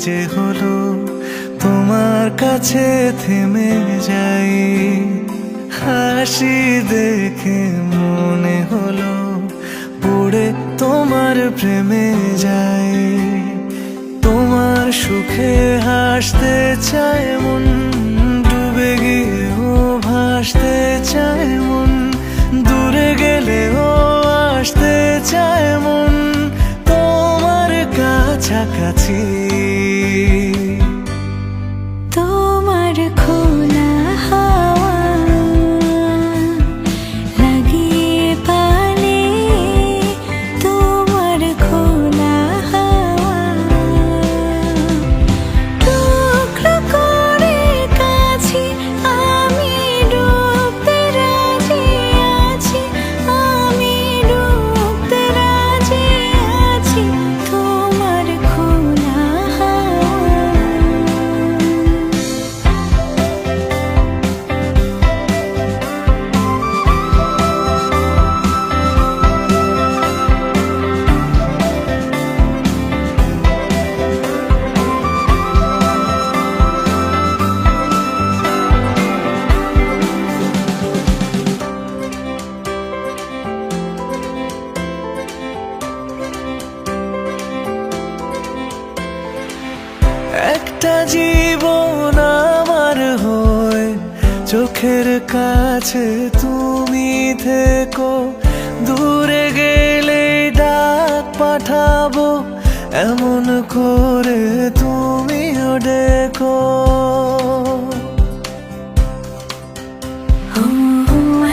যে হলো তোমার কাছে থেমে যাই। হাসি দেখে মনে হলো পড়ে তোমার প্রেমে যাই। তোমার সুখে হাসতে চায় মন, ডুবে গিয়েও ভাসতে চায় মন। দূরে গেলেও আসতে চায় মন তোমার কাছাকাছি। তোমার খোলা হাওয়া লাগিয়ে পালে, তোমার খোলা হাওয়া টুকরো করে কাছে আমি ডুবতে রাজি আছি, আমি ডুবতে রাজি আছি তোমার খোলা হাওয়া। একটা জীবন আমার হয়ে চোখের কাছে তুমি থেকো। দূরে গেলে ডাক পাঠাবো এমন করে তুমিও ডেকো।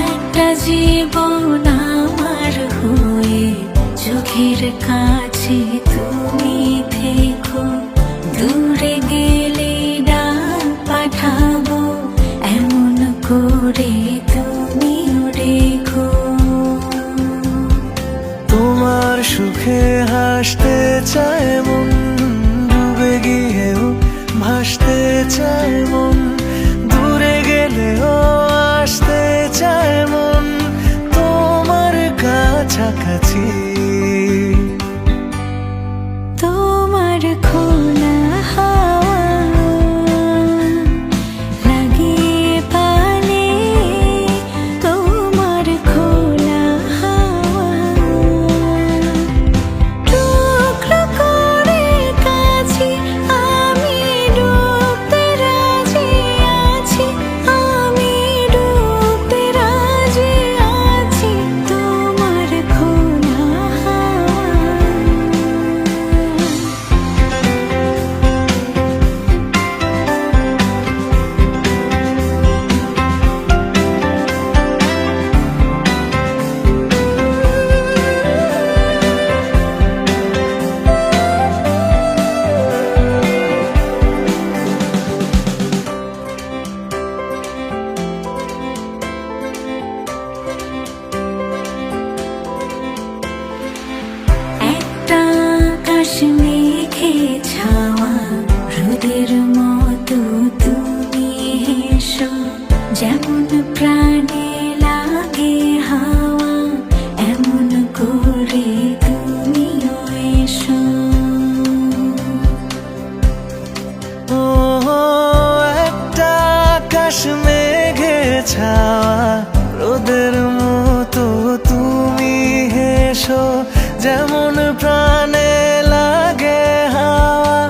একটা জীবন আমার হয়ে চোখের কাছে তুমি থেকো। দূরে গেলে ডাক পাঠাবো এমন করে তুমিও রেখো। তোমার সুখে হাসতে চায় মন, ডুবে গিয়েও ভাসতে চায় মন। দূরে গেলেও আসতে চায় মন তোমার কাছাকাছি। তোমার খোলা হাওয়া লাগিয়ে পালে, তোমার খোলা হাওয়া টুকরো করে কাছে আমি ডুবতে রাজি আছি, আমি ডুবতে রাজি আছি তোমার খোলা হাওয়া। একটা আকাশ মেঘে ছাওয়া রোদের মতো তুমি হেসো, যেমন প্রাণে লাগে হাওয়া এমন করে তুমিও এসো। ও একটা আকাশ মেঘে ছাওয়া রোদের মতো তুমি হেসো, যেমন প্রাণে লাগে হাওয়া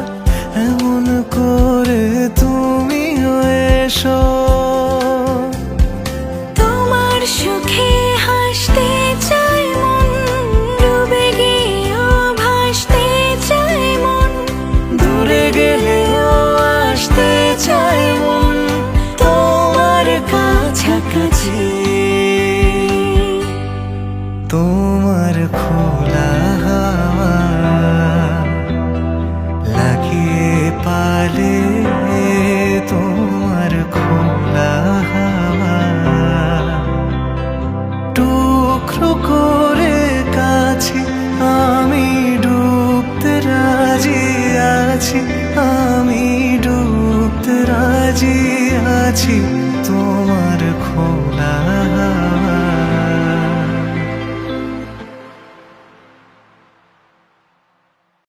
এমন করে তুমিও এসো। তোমার সুখে হাসতে চায় মন, ডুবে গিয়েও ভাসতে চায় মন। দূরে গেলেও আসতে চায় মন তোমার কাছাকাছি। তোমার খোলা হাওয়া লাগিয়ে পালে, তোমার খোলা হাওয়া টুকরো করে কাছে আমি ডুবতে রাজি আছি, আমি ডুবতে রাজি আছি তোমার খোলা